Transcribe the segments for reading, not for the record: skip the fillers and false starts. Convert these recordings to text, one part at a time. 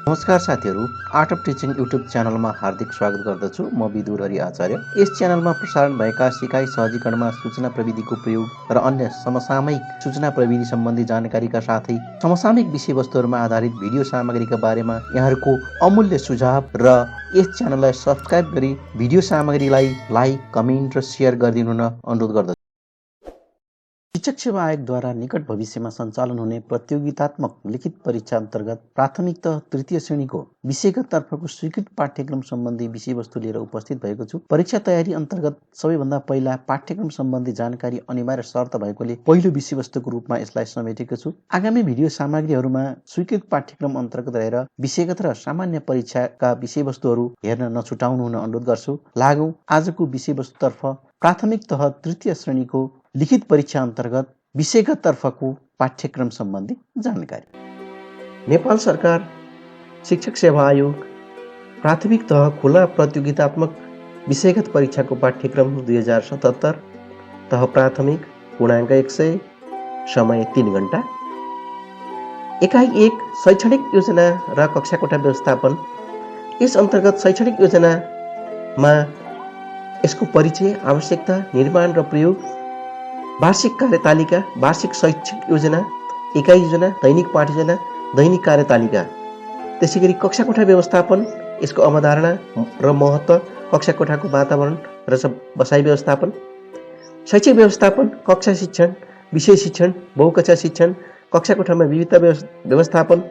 नमस्कार साथीहरू, art of teaching YouTube च्यानलमा हार्दिक स्वागत गर्दछु। म विदुर हरि आचार्य। यस च्यानलमा प्रसारण भएका सिकाइ सहजीकरणमा सूचना प्रविधिको प्रयोग र अन्य समसामयिक सूचना प्रविधि सम्बन्धी जानकारीका साथै समसामयिक विषयवस्तुहरूमा आधारित भिडियो सामग्रीका बारेमा यहाँहरूको अमूल्य सुझाव र यस च्यानललाई सब्स्क्राइब गरी भिडियो सामग्रीलाई लाइक, कमेन्ट र सेयर गरिदिनु हुन अनुरोध गर्दछु। शिक्षक सेवा आयोगद्वारा निकट भविष्यमा सञ्चालन हुने प्रतियोगितात्मक लिखित परीक्षा अन्तर्गत प्राथमिक तह तृतीय श्रेणीको विषयगत तर्फको स्वीकृत पाठ्यक्रम सम्बन्धी विषयवस्तु लिएर उपस्थित भएको छु। परीक्षा तयारी अन्तर्गत सबैभन्दा पहिला पाठ्यक्रम सम्बन्धी जानकारी अनिवार्य शर्त भएकोले पहिलो विषयवस्तुको रूपमा यसलाई समेटेको छु। आगामी भिडियो सामग्रीहरूमा स्वीकृत पाठ्यक्रम अन्तर्गत रहेर विषयगत र सामान्य परीक्षाका विषयवस्तुहरू हेर्न नछुटाउनु हुन अनुरोध गर्छु। लागौं आजको विषयवस्तुतर्फ। प्राथमिक तह तृतीय श्रेणीको लिखित परीक्षा अन्तर्गत विषयगत तर्फको पाठ्यक्रम सम्बन्धी जानकारी। नेपाल सरकार शिक्षक सेवा आयोग प्राथमिक तह खुला प्रतियोगितात्मक विषयगत परीक्षाको पाठ्यक्रम 2077 तह प्राथमिक पूर्णाङ्क 100 समय 3 घण्टा। एकाइ 1 शैक्षणिक योजना र कक्षाकोठा व्यवस्थापन। यस अन्तर्गत शैक्षणिक योजनामा यसको परिचय, आवश्यकता, निर्माण र प्रयोग, वार्षिक कार्यतालिका, वार्षिक शैक्षिक योजना, एकाइ योजना, दैनिक पाठ योजना, दैनिक कार्यतालिका। त्यसैगरी कक्षाकोठा व्यवस्थापन, यसको अवधारणा र महत्त्व, कक्षाकोठाको वातावरण र बसाइ व्यवस्थापन, शैक्षिक व्यवस्थापन, कक्षा शिक्षण, विषय शिक्षण, बहुकक्षा शिक्षण, कक्षाकोठामा विविधता व्यवस्थापन।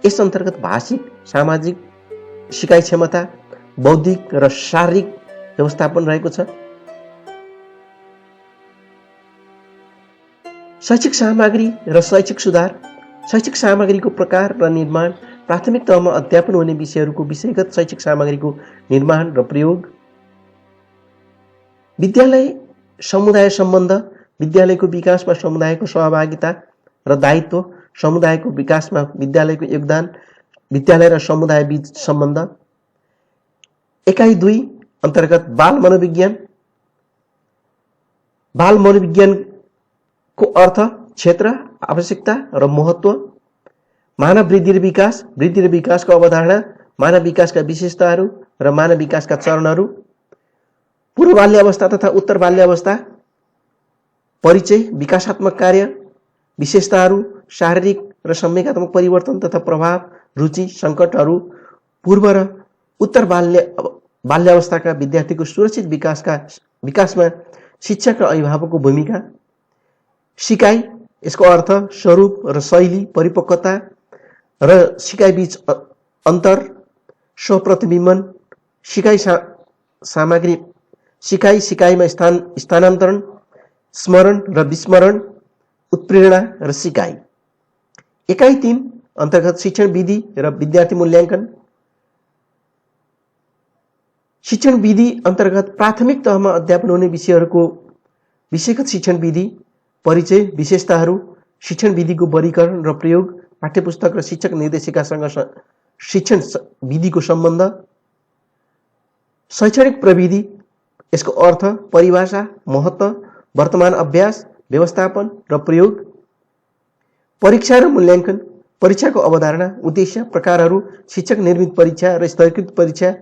यस अन्तर्गत भाषिक, सामाजिक, सिकाइ क्षमता, बौद्धिक र शारीरिक व्यवस्थापन रहेको छ। शैक्षिक सामग्री र शैक्षिक सुधार। शैक्षिक सामग्रीको प्रकार र निर्माण। प्राथमिक तहमा अध्यापन हुने विषयहरूको विषयगत शैक्षिक सामग्रीको निर्माण र प्रयोग। विद्यालय समुदाय सम्बन्ध। विद्यालयको विकासमा समुदायको सहभागिता र दायित्व। समुदायको विकासमा विद्यालयको योगदान। विद्यालय र समुदाय बीच सम्बन्ध। एकाइ 2 अन्तर्गत बाल मनोविज्ञान। बाल मनोविज्ञानको अर्थ, क्षेत्र, आवश्यकता र महत्त्व। मानव वृद्धि र विकास। वृद्धि र विकासको अवधारणा, मानव विकासका विशेषताहरू र मानव विकासका चरणहरू। पूर्व बाल्य अवस्था तथा उत्तर बाल्य अवस्था। परिचय, विकासात्मक कार्य, विशेषताहरू, शारीरिक र संवेगात्मक परिवर्तन तथा प्रभाव, रुचि, सङ्कटहरू। पूर्व र उत्तर बाल्य अवस्थाका विद्यार्थीको सुरक्षित विकासमा शिक्षक र अभिभावकको भूमिका। सिकाइ, यसको अर्थ, स्वरूप र शैली, परिपक्वता र सिकाइ बीच अन्तर, स्वप्रतिबिम्बन। सिकाइ सामग्री। सिकाइमा स्थानान्तरण, स्मरण र विस्मरण, उत्प्रेरणा र सिकाइ। एकाइ 3 अन्तर्गत शिक्षण विधि र विद्यार्थी मूल्याङ्कन। शिक्षण विधि अन्तर्गत प्राथमिक तहमा अध्यापन हुने विषयहरूको विषयगत शिक्षण विधि, परिचय, विशेषताहरू, शिक्षण विधिको वर्गीकरण र प्रयोग, पाठ्यपुस्तक र शिक्षक निर्देशिकासँग शिक्षण विधिको सम्बन्ध। शैक्षणिक प्रविधि, यसको अर्थ, परिभाषा, महत्त्व, वर्तमान अभ्यास, व्यवस्थापन र प्रयोग। परीक्षा र मूल्याङ्कन। परीक्षाको अवधारणा, उद्देश्य, प्रकारहरू, शिक्षक निर्मित परीक्षा र स्तरीकृत परीक्षा।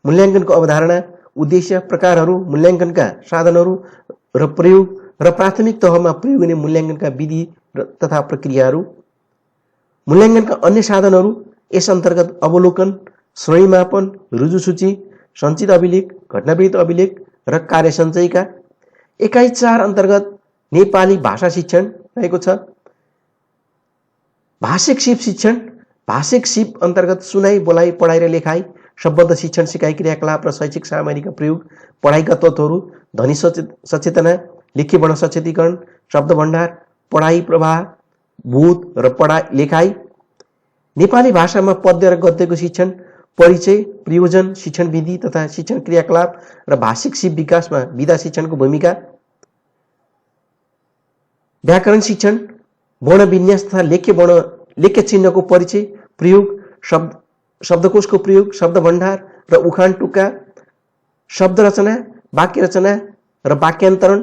मूल्याङ्कनको अवधारणा, उद्देश्य, प्रकारहरू, मूल्याङ्कनका साधनहरू र प्रयोग र प्राथमिक तहमा प्रयोग हुने मूल्याङ्कनका विधि तथा प्रक्रियाहरू। मूल्याङ्कनका अन्य साधनहरू यस अन्तर्गत अवलोकन, श्रेणीमापन, रुजुसूची, सञ्चित अभिलेख, घटनावृत्त अभिलेख र कार्य सञ्चयिका। एकाइ 4 अन्तर्गत नेपाली भाषा शिक्षण रहेको छ। भाषिक सिप शिक्षण। भाषिक सिप अन्तर्गत सुनाइ, बोलाइ, पढाइ र लेखाइ, शब्द शिक्षण, सिकाइ क्रियाकलाप र शैक्षिक सामग्रीका प्रयोग, पढाइका तत्त्वहरू, ध्वनि सचेतना, लेखी वर्ण सचेतीकरण, शब्द भण्डार, पढाइ प्रवाह, बोध र लेखाइ। नेपाली भाषामा पद्य र गद्यको शिक्षण, परिचय, प्रयोजन, शिक्षण विधि तथा शिक्षण क्रियाकलाप र भाषिक सिप विकासमा विधा शिक्षणको भूमिका। व्याकरण शिक्षण, वर्ण विन्यास तथा लेख्य चिह्नको परिचय, प्रयोग, शब्दकोशको प्रयोग, शब्द भण्डार र उखान टुक्का, शब्द रचना, वाक्य रचना र वाक्यान्तरण।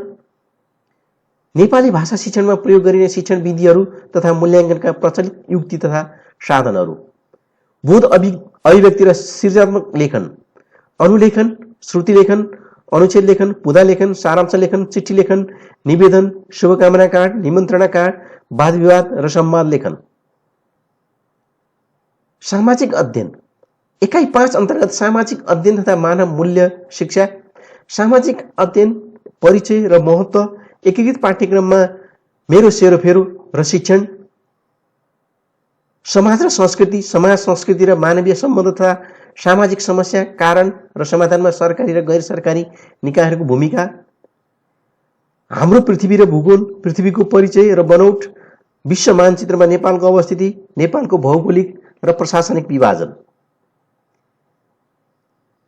नेपाली भाषा शिक्षणमा प्रयोग गरिने शिक्षण विधिहरू तथा मूल्याङ्कनका प्रचलित युक्ति तथा साधनहरू। बोध अभिव्यक्ति र सृजनात्मक लेखन, अनुलेखन, श्रुति लेखन, अनुच्छेद लेखन, पुदा लेखन, सारांश लेखन, चिठी लेखन, निवेदन, शुभकामना कार्ड, निमन्त्रणा कार्ड, वाद विवाद र संवाद लेखन। सामाजिक अध्ययन इकाइ 5 अन्तर्गत सामाजिक अध्ययन तथा मानव मूल्य शिक्षा, सामाजिक अध्ययन, परिचय र महत्त्व, एकीकृत पाठ्यक्रममा मेरो सेरोफेरो र शिक्षण, समाज र संस्कृति, समाज संस्कृति र मानवीय सम्बन्ध तथा सामाजिक समस्या, कारण र समाधानमा सरकारी र गैर सरकारी निकायहरूको भूमिका, हाम्रो पृथ्वी र भूगोल, पृथ्वीको परिचय र बनौट, विश्व मानचित्रमा नेपालको अवस्थिति, नेपालको भौगोलिक र प्रशासनिक विभाजन,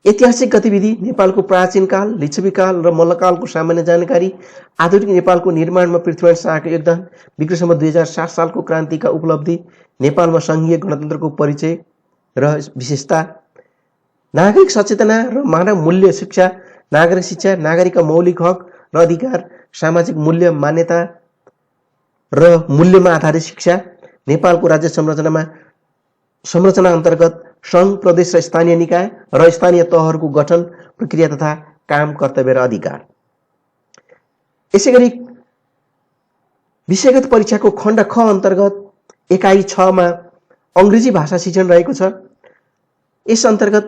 ऐतिहासिक गतिविधि, नेपालको प्राचीन काल, लिच्छवी काल र मल्लकालको सामान्य जानकारी, आधुनिक नेपालको निर्माणमा पृथ्वीनारायण शाहको योगदान, विक्रमसम्म 2007 सालको क्रान्तिका उपलब्धि, नेपालमा संघीय गणतन्त्रको परिचय र विशेषता, नागरिक सचेतना र मानव मूल्य शिक्षा, नागरिक शिक्षा, नागरिकका मौलिक हक र अधिकार, सामाजिक मूल्य मान्यता र मूल्यमा आधारित शिक्षा, नेपालको राज्य संरचना अन्तर्गत सङ्घ, प्रदेश र स्थानीय निकाय र स्थानीय तहहरूको गठन प्रक्रिया तथा काम, कर्तव्य र अधिकार। यसैगरी विषयगत परीक्षाको खण्ड ख अन्तर्गत एकाइ 6 मा अंग्रेजी भाषा शिक्षण रहेको छ। यस अन्तर्गत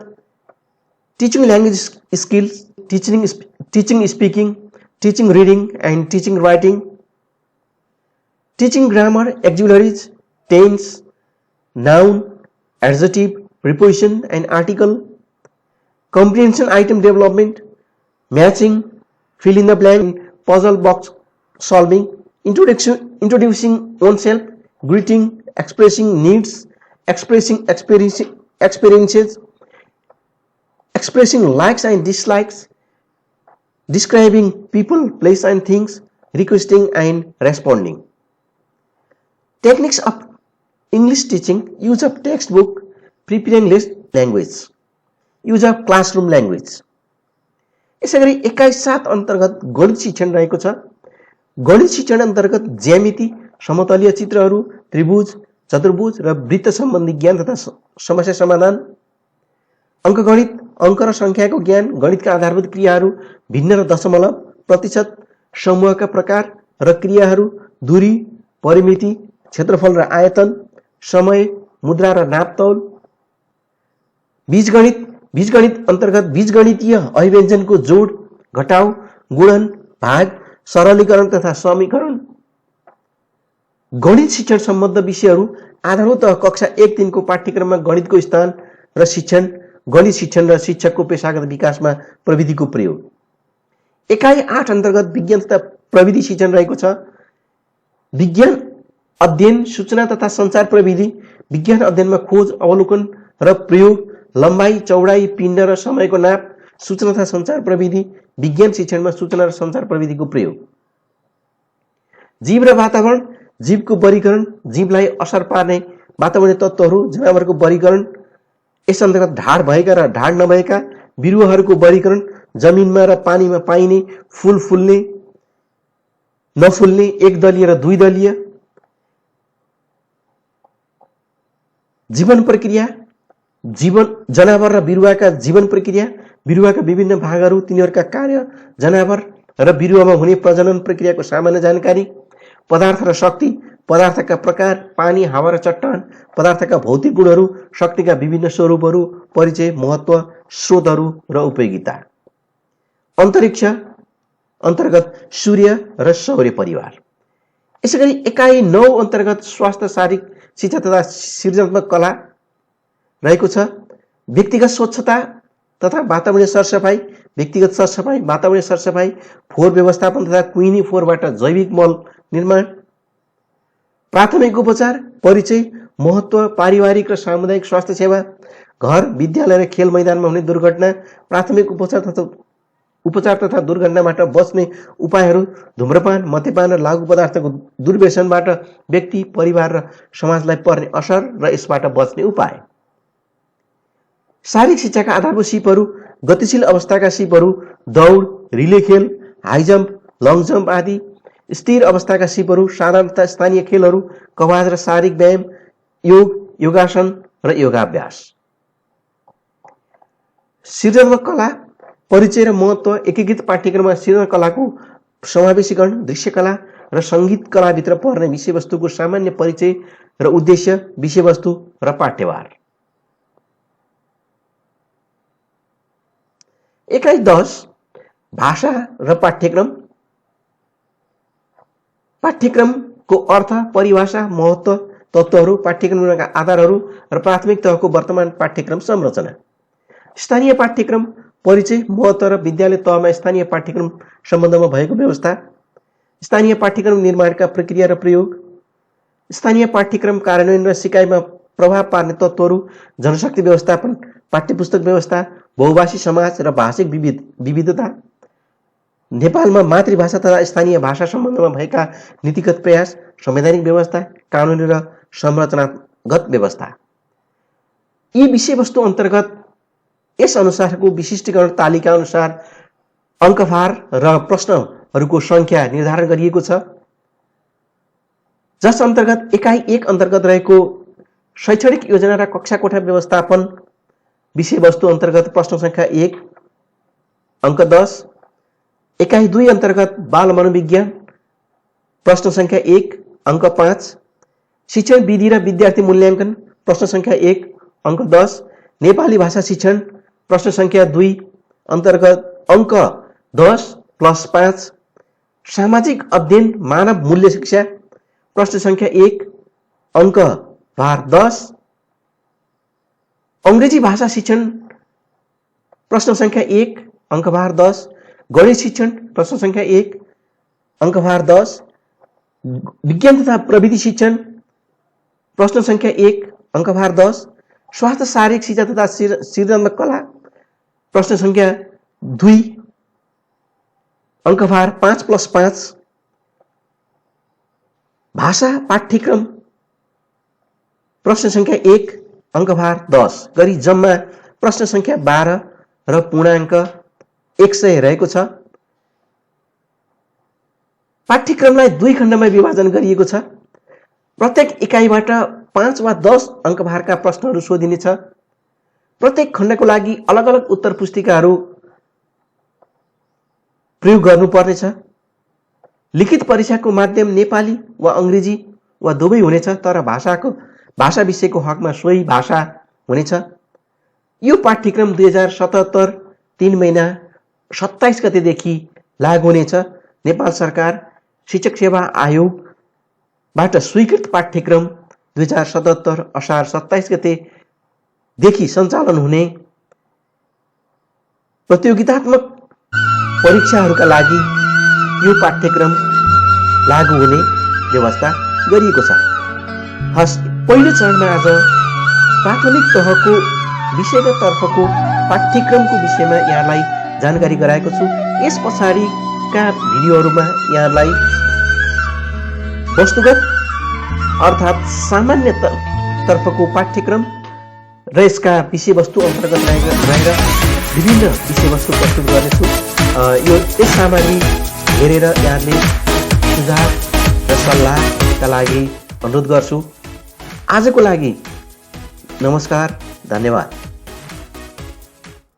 teaching language skills, teaching speaking, teaching reading and teaching writing, teaching grammar, auxiliaries, tense, noun, adjective, preposition and article, comprehension item development, matching, fill in the blank, puzzle box solving, introducing oneself, greeting, expressing needs, expressing experiences, expressing likes and dislikes, describing people, place and things, requesting and responding. Techniques of English teaching, use of textbook, preparing list language, use of classroom language. यसैगरी 21/7 अन्तर्गत गणित शिक्षण रहेको छ। गणित शिक्षण अन्तर्गत ज्यामिति, समतलीय चित्रहरू, त्रिभुज, चतुर्भुज र वृत्त सम्बन्धी ज्ञान तथा समस्या समाधान, अङ्कगणित, अङ्क र संख्याको ज्ञान, गणितका आधारभूत क्रियाहरू, भिन्न र दशमलव, प्रतिशत, समूहका प्रकार र क्रियाहरू, दूरी, परिमिति, क्षेत्रफल र आयतन, समय, मुद्रा र नापतौल, बीजगणित अन्तर्गत बीजगणितीय अभिव्यञ्जनको जोड, घटाउ, गुणन, भाग, सरलीकरण तथा समीकरण। गणित शिक्षण सम्बद्ध विषयहरू आधारभूत कक्षा 1-3 को पाठ्यक्रममा गणितको स्थान र शिक्षण, गणित शिक्षण र शिक्षकको पेशागत विकासमा प्रविधिको प्रयोग। एकाइ 8 अन्तर्गत विज्ञान तथा प्रविधि शिक्षण रहेको छ। विज्ञान अध्ययन, सूचना तथा सञ्चार प्रविधि, विज्ञान अध्ययनमा खोज, अवलोकन र प्रयोग, लम्बाई, चौडाई, पिण्ड र समयको नाप, सूचना तथा सञ्चार प्रविधि, विज्ञान शिक्षणमा सूचना र सञ्चार प्रविधिको प्रयोग। जीव र वातावरण, जीवको वर्गीकरण, जीवलाई असर पार्ने वातावरणीय तत्त्वहरू, जनावरको वर्गीकरण, यस अन्तर्गत ढाड भएका र ढाड नभएका बिरुवाहरूको वर्गीकरण, जमिनमा र पानीमा पाइने, फूल फुल्ने, नफुल्ने, एकदलीय र द्विदलीय, जीवन प्रक्रिया, जनावर र बिरुवाका जीवन प्रक्रिया, बिरुवाका विभिन्न भागहरू, तिनीहरूका कार्य, जनावर र बिरुवामा हुने प्रजनन प्रक्रियाको सामान्य जानकारी, पदार्थ र शक्ति, पदार्थका प्रकार, पानी, हावा र चट्टान, पदार्थका भौतिक गुणहरू, शक्तिका विभिन्न स्वरूपहरू, परिचय, महत्त्व, स्रोतहरू र उपयोगिता। अन्तरिक्ष अन्तर्गत सूर्य र सौर्य परिवार। यसैगरी एकाइ 9 अन्तर्गत स्वास्थ्य, शारीरिक शिक्षा तथा सृजनात्मक कला रहेको छ। व्यक्तिगत स्वच्छता तथा वातावरणीय सरसफाई, व्यक्तिगत सरसफाई, वातावरणीय सरसफाई, फोहोर व्यवस्थापन तथा कुहिने फोहोरबाट जैविक मल निर्माण, प्राथमिक उपचार, परिचय, महत्त्व, पारिवारिक र सामुदायिक स्वास्थ्य सेवा, घर, विद्यालय र खेल मैदानमा हुने दुर्घटना, प्राथमिक उपचार तथा दुर्घटनाबाट बच्ने उपायहरू, धूम्रपान, मद्यपान र लागू पदार्थको दुर्व्यसनबाट व्यक्ति, परिवार र समाजलाई पर्ने असर र यसबाट बच्ने उपाय। शारीरिक शिक्षाका आधारभूत सिपहरू, गतिशील अवस्थाका सिपहरू, दौड, रिले खेल, हाई जम्प, लङ जम्प आदि, स्थिर अवस्थाका सिपहरू, साधारण तथा स्थानीय खेलहरू, कवाज र शारीरिक व्यायाम, योग, योगासन र योगाभ्यास। सृजनात्मक कला परिचय र महत्त्व। एकीकृत पाठ्यक्रममा सृजनात्मक कलाको समावेशीकरण, दृश्यकला र सङ्गीत कलाभित्र पर्ने विषयवस्तुको सामान्य परिचय र उद्देश्य, विषयवस्तु र पाठ्यभार। एकाइ 10 भाषा र पाठ्यक्रम। पाठ्यक्रमको अर्थ, परिभाषा, महत्त्व, तत्त्वहरू, पाठ्यक्रमका आधारहरू र प्राथमिक तहको वर्तमान पाठ्यक्रम संरचना। स्थानीय पाठ्यक्रम परिचय, महत्त्व र विद्यालय तहमा स्थानीय पाठ्यक्रम सम्बन्धमा भएको व्यवस्था। स्थानीय पाठ्यक्रम निर्माणका प्रक्रिया र प्रयोग। स्थानीय पाठ्यक्रम कार्यान्वयन र सिकाइमा प्रभाव पार्ने तत्त्वहरू, जनशक्ति व्यवस्थापन, पाठ्यपुस्तक व्यवस्था, बहुभाषी समाज र भाषिक विविधता। नेपालमा मातृभाषा तथा स्थानीय भाषा सम्बन्धमा भएका नीतिगत प्रयास, संवैधानिक व्यवस्था, कानुनी र संरचनागत व्यवस्था। यी विषयवस्तु अन्तर्गत यस अनुसारको विशिष्टीकरण तालिका अनुसार अङ्कभार र प्रश्नहरूको सङ्ख्या निर्धारण गरिएको छ, जस अन्तर्गत एकाइ 1 अन्तर्गत रहेको शैक्षणिक योजना र कक्षा कोठा व्यवस्थापन विषयवस्तु अन्तर्गत प्रश्न सङ्ख्या 1 अङ्क 10। एकाइ 2 अन्तर्गत बाल मनोविज्ञान प्रश्न सङ्ख्या 1 अङ्क 5। शिक्षण विधि र विद्यार्थी मूल्याङ्कन प्रश्न सङ्ख्या 1 अङ्क 10। नेपाली भाषा शिक्षण प्रश्न सङ्ख्या 2 अन्तर्गत अङ्क 10 + 5। सामाजिक अध्ययन मानव मूल्य शिक्षा प्रश्न सङ्ख्या 1 अङ्क भार 10। अङ्ग्रेजी भाषा शिक्षण प्रश्न सङ्ख्या 1 अङ्क भार 10। गणित शिक्षण प्रश्न सङ्ख्या 1 अङ्क भार 10। विज्ञान तथा प्रविधि शिक्षण प्रश्न सङ्ख्या 1 अङ्क भार 10। स्वास्थ्य शारीरिक शिक्षा तथा सृजनात्मक कला प्रश्न सङ्ख्या 2 अङ्क भार 5 + 5। भाषा पाठ्यक्रम प्रश्न सङ्ख्या 1 अङ्क भार 10 गरी जम्मा प्रश्न सङ्ख्या 12 र पूर्णाङ्क 100 रहेको छ। पाठ्यक्रमलाई 2 खण्डमा विभाजन गरिएको छ। प्रत्येक इकाइबाट 5 वा 10 अङ्कभारका प्रश्नहरू सोधिनेछ। प्रत्येक खण्डको लागि अलग अलग उत्तर पुस्तिकाहरू प्रयोग गर्नुपर्नेछ। लिखित परीक्षाको माध्यम नेपाली वा अङ्ग्रेजी वा दुवै हुनेछ, तर भाषा विषयको हकमा सोही भाषा हुनेछ। यो पाठ्यक्रम 2077 3 महिना 27 गतेदेखि लागू हुनेछ। नेपाल सरकार शिक्षक सेवा आयोगबाट स्वीकृत पाठ्यक्रम 2077 असार 27 गतेदेखि सञ्चालन हुने प्रतियोगितात्मक परीक्षाहरूका लागि यो पाठ्यक्रम लागू हुने व्यवस्था गरिएको छ। पहिलो चरणमा आज प्राथमिक तहको विषयगत तर्फको पाठ्यक्रमको विषयमा यहाँलाई जानकारी गराएको छु। यस पछाडिका भिडियोहरूमा यहाँलाई वस्तुगत अर्थात् सामान्य तर्फको पाठ्यक्रम र यसका विषयवस्तु अन्तर्गत रहेर विभिन्न विषयवस्तु प्रस्तुत गर्नेछु। यस सामग्री हेरेर यहाँले सुझाव र सल्लाहका लागि अनुरोध गर्छु। आजको लागि नमस्कार, धन्यवाद।